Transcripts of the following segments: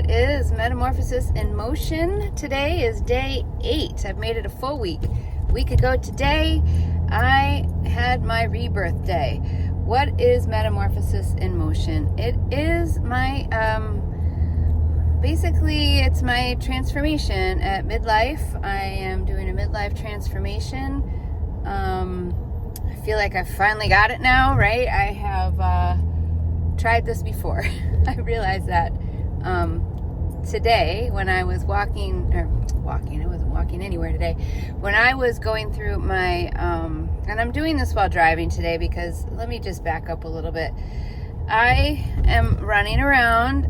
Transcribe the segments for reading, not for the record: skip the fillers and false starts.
It is Metamorphosis in Motion. Today is day 8. I've made it a full week. A week ago today, I had my rebirth day. What is Metamorphosis in Motion? It is my, basically it's my transformation at midlife. I am doing a midlife transformation. I feel like I finally got it now, right? I have tried this before. I realized that today when I was I wasn't walking anywhere today. When I was going through my, and I'm doing this while driving today because, let me just back up a little bit. I am running around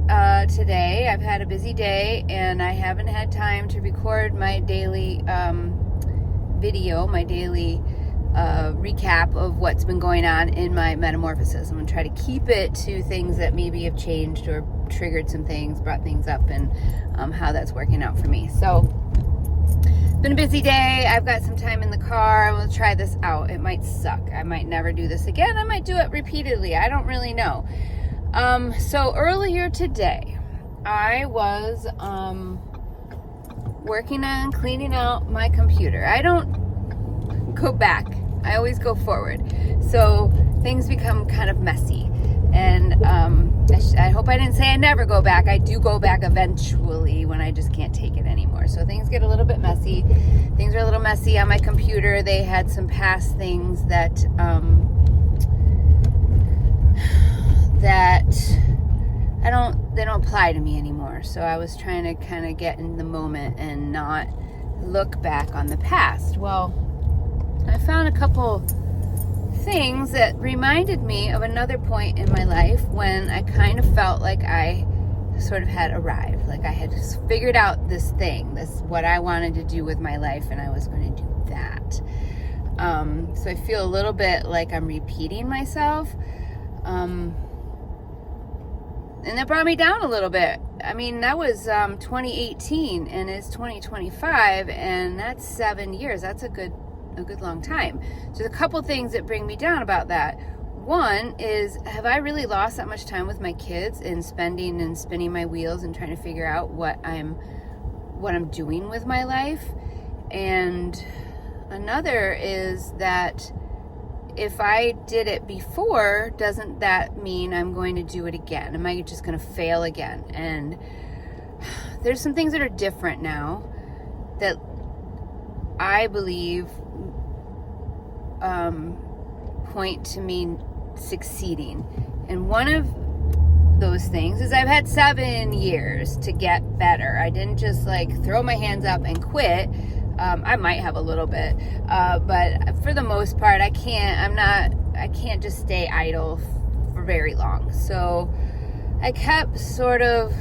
today. I've had a busy day and I haven't had time to record my daily video, my daily recap of what's been going on in my metamorphosis. I'm going to try to keep it to things that maybe have changed or triggered some things, brought things up, and how that's working out for me. So, it's been a busy day. I've got some time in the car. I'm going to try this out. It might suck. I might never do this again. I might do it repeatedly. I don't really know. So earlier today, I was working on cleaning out my computer. I don't go back. I always go forward. So things become kind of messy. And I hope I didn't say I never go back. I do go back eventually when I just can't take it anymore. So things get a little bit messy. Things are a little messy on my computer. They had some past things that they don't apply to me anymore. So I was trying to kind of get in the moment and not look back on the past. Well, I found a couple things that reminded me of another point in my life when I kind of felt like I sort of had arrived, like I had figured out this thing, this what I wanted to do with my life, and I was going to do that. So I feel a little bit like I'm repeating myself, and that brought me down a little bit. I mean, that was 2018 and it's 2025, and that's 7 years. That's a good long time. So there's a couple things that bring me down about that. One is, have I really lost that much time with my kids in spending and spinning my wheels and trying to figure out what I'm doing with my life? And another is that if I did it before, doesn't that mean I'm going to do it again? Am I just going to fail again? And there's some things that are different now that I believe point to me succeeding. And one of those things is I've had 7 years to get better. I didn't just like throw my hands up and quit. I might have a little bit, but for the most part, I can't just stay idle for very long. So I kept sort of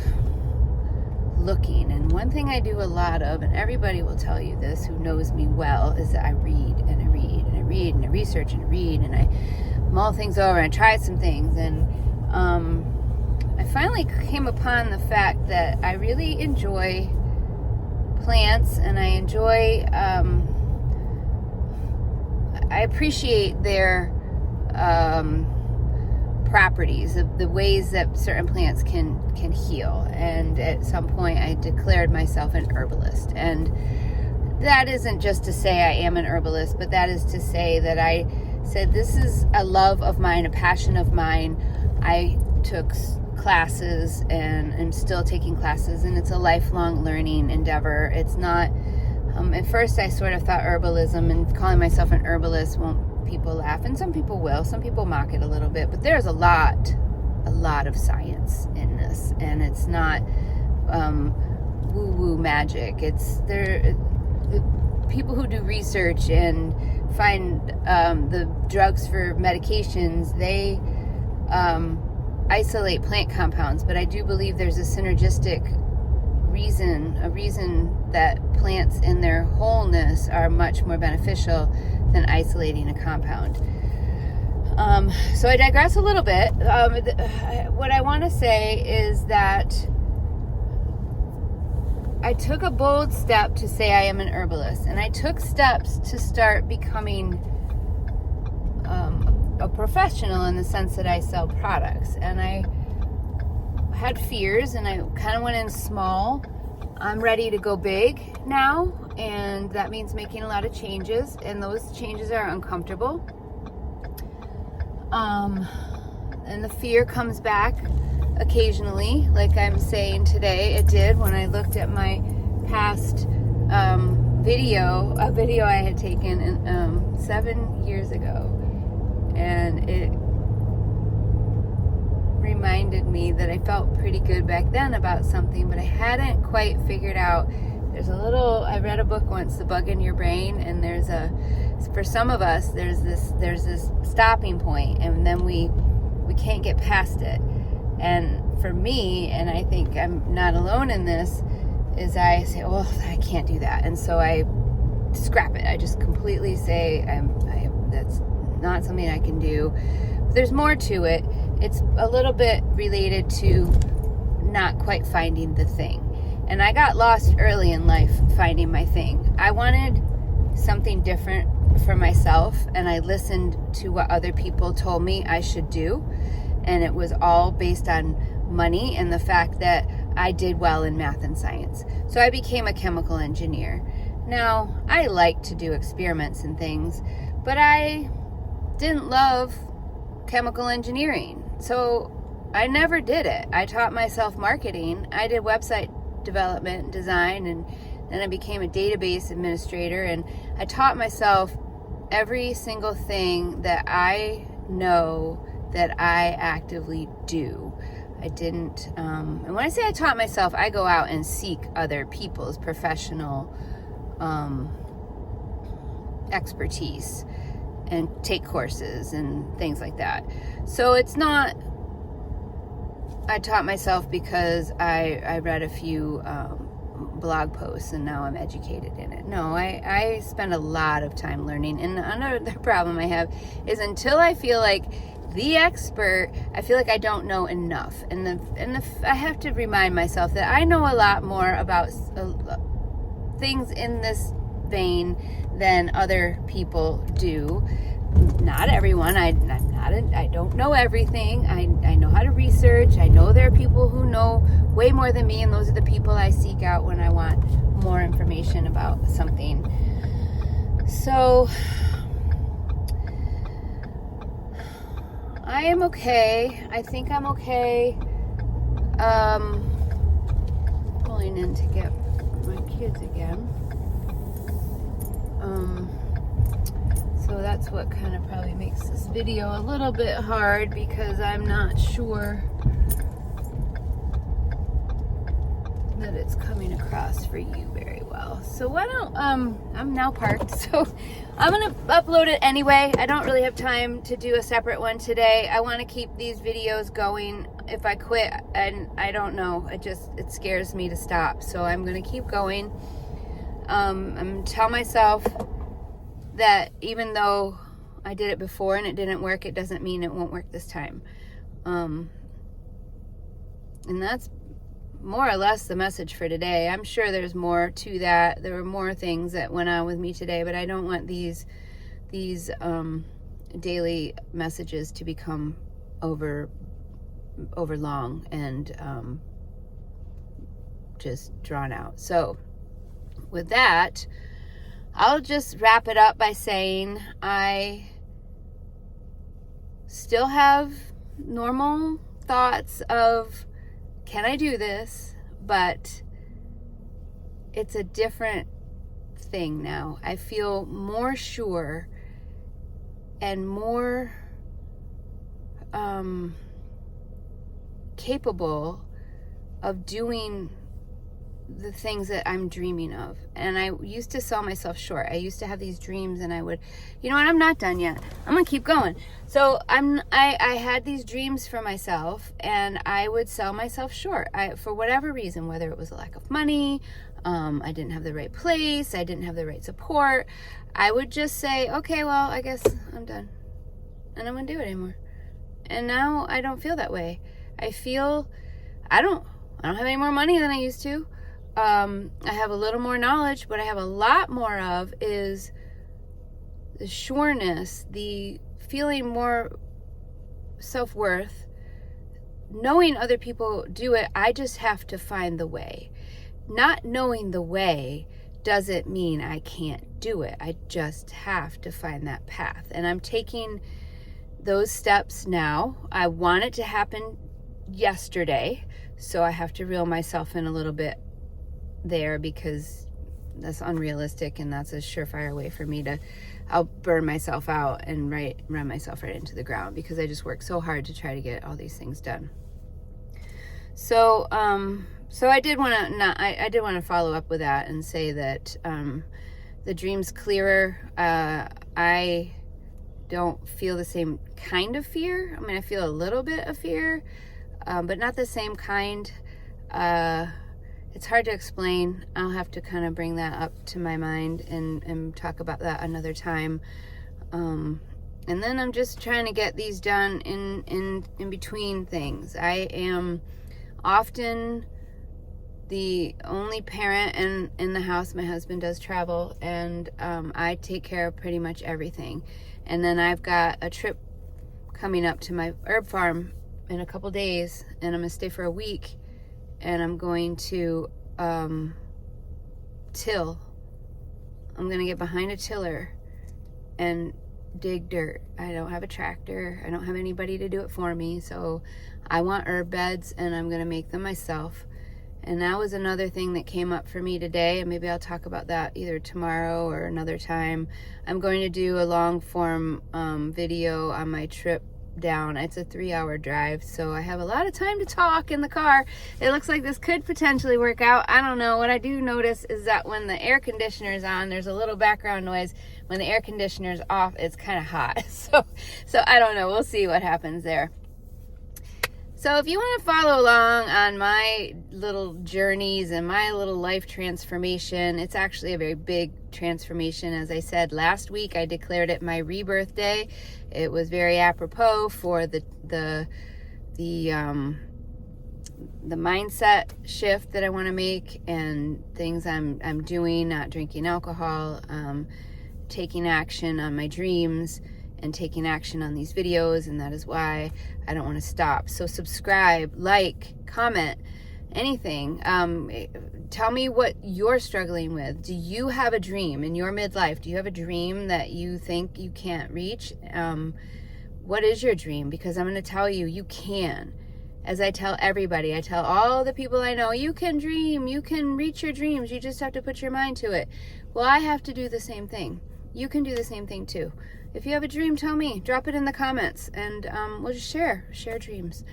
looking, and one thing I do a lot of, and everybody will tell you this who knows me well, is that I read and I read and I read and I research and I read and I mull things over and I try some things, and I finally came upon the fact that I really enjoy plants, and I enjoy I appreciate their properties, the ways that certain plants can heal. And at some point I declared myself an herbalist, and that isn't just to say I am an herbalist, but that is to say that I said this is a love of mine, a passion of mine. I took classes and I'm still taking classes, and it's a lifelong learning endeavor. It's not at first I sort of thought herbalism and calling myself an herbalist won't people laugh, and some people will, some people mock it a little bit, but there's a lot of science in this, and it's not woo-woo magic. It's there people who do research and find the drugs for medications, they isolate plant compounds, but I do believe there's a synergistic reason that plants in their wholeness are much more beneficial than isolating a compound. So I digress a little bit. What I want to say is that I took a bold step to say I am an herbalist, and I took steps to start becoming a professional in the sense that I sell products, and I had fears, and I kind of went in small. I'm ready to go big now, and that means making a lot of changes, and those changes are uncomfortable. And the fear comes back occasionally, like I'm saying today. It did when I looked at my past a video I had taken 7 years ago, and it reminded me that I felt pretty good back then about something, but I hadn't quite figured out. I read a book once, The Bug in Your Brain, and for some of us, there's this stopping point, and then we can't get past it. And for me, and I think I'm not alone in this, is I say, well, I can't do that. And so I scrap it. I just completely say, that's not something I can do. But there's more to it. It's a little bit related to not quite finding the thing. And I got lost early in life finding my thing. I wanted something different for myself, and I listened to what other people told me I should do. And it was all based on money and the fact that I did well in math and science. So I became a chemical engineer. Now, I like to do experiments and things, but I didn't love chemical engineering. So I never did it. I taught myself marketing. I did website development and design, and then I became a database administrator, and I taught myself every single thing that I know that I actively do. I didn't, and when I say I taught myself, I go out and seek other people's professional expertise and take courses and things like that. So it's not, I taught myself because I read a few blog posts and now I'm educated in it. No, I spend a lot of time learning. And another problem I have is until I feel like the expert, I feel like I don't know enough. I have to remind myself that I know a lot more about things in this vein than other people do. Not everyone. I don't know everything. I know how to research. I know there are people who know way more than me, and those are the people I seek out when I want more information about something. So I am okay. I think I'm okay. Pulling in to get my kids again. So that's what kind of probably makes this video a little bit hard, because I'm not sure that it's coming across for you very well. So why don't, I'm now parked, so I'm going to upload it anyway. I don't really have time to do a separate one today. I want to keep these videos going. If I quit, and I don't know, it scares me to stop. So I'm going to keep going. I'm going to tell myself that even though I did it before and it didn't work, it doesn't mean it won't work this time. And that's more or less the message for today. I'm sure there's more to that. There were more things that went on with me today, but I don't want these daily messages to become over long and just drawn out. So with that, I'll just wrap it up by saying I still have normal thoughts of, can I do this? But it's a different thing now. I feel more sure and more capable of doing the things that I'm dreaming of. And I used to sell myself short. I used to have these dreams, and I would, you know what, I'm not done yet. I'm gonna keep going. So I had these dreams for myself, and I would sell myself short. For whatever reason, whether it was a lack of money, I didn't have the right place, I didn't have the right support, I would just say, okay, well, I guess I'm done, and I wouldn't do it anymore. And now I don't feel that way. I feel I don't have any more money than I used to. I have a little more knowledge, but I have a lot more of is the sureness, the feeling more self-worth, knowing other people do it, I just have to find the way. Not knowing the way doesn't mean I can't do it. I just have to find that path. And I'm taking those steps now. I want it to happen yesterday, so I have to reel myself in a little bit there, because that's unrealistic, and that's a surefire way for me to, I'll burn myself out and run myself right into the ground, because I just work so hard to try to get all these things done. So I did want to follow up with that and say that the dream's clearer. I don't feel the same kind of fear. I mean, I feel a little bit of fear, but not the same kind. It's hard to explain. I'll have to kind of bring that up to my mind and talk about that another time. And then I'm just trying to get these done in between things. I am often the only parent in the house. My husband does travel, and I take care of pretty much everything. And then I've got a trip coming up to my herb farm in a couple days, and I'm gonna stay for a week, and I'm going to till. I'm gonna get behind a tiller and dig dirt. I don't have a tractor. I don't have anybody to do it for me, so I want herb beds, and I'm gonna make them myself. And that was another thing that came up for me today, and maybe I'll talk about that either tomorrow or another time. I'm going to do a long form video on my trip down. It's a 3-hour drive, so I have a lot of time to talk in the car. It looks like this could potentially work out. I don't know. What I do notice is that when the air conditioner is on, there's a little background noise. When the air conditioner is off, it's kind of hot. So I don't know. We'll see what happens there. So if you want to follow along on my little journeys and my little life transformation, it's actually a very big transformation. As I said last week, I declared it my rebirth day. It was very apropos for the mindset shift that I want to make, and things I'm doing, not drinking alcohol, taking action on my dreams, and taking action on these videos, and that is why I don't want to stop. So subscribe, like, comment, anything. Tell me what you're struggling with. Do you have a dream in your midlife? Do you have a dream that you think you can't reach? What is your dream? Because I'm going to tell you, you can. As I tell everybody, I tell all the people I know, you can dream, you can reach your dreams, you just have to put your mind to it. Well, I have to do the same thing. You can do the same thing too. If you have a dream, tell me. Drop it in the comments, and we'll just share dreams.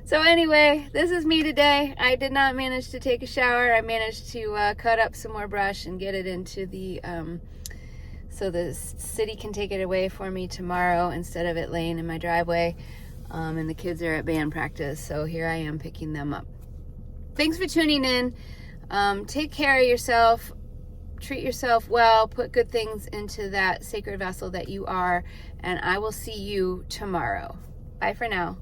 So anyway, this is me today. I did not manage to take a shower. I managed to cut up some more brush and get it into the, so the city can take it away for me tomorrow instead of it laying in my driveway. And the kids are at band practice, so here I am picking them up. Thanks for tuning in. Take care of yourself. Treat yourself well, put good things into that sacred vessel that you are, and I will see you tomorrow. Bye for now.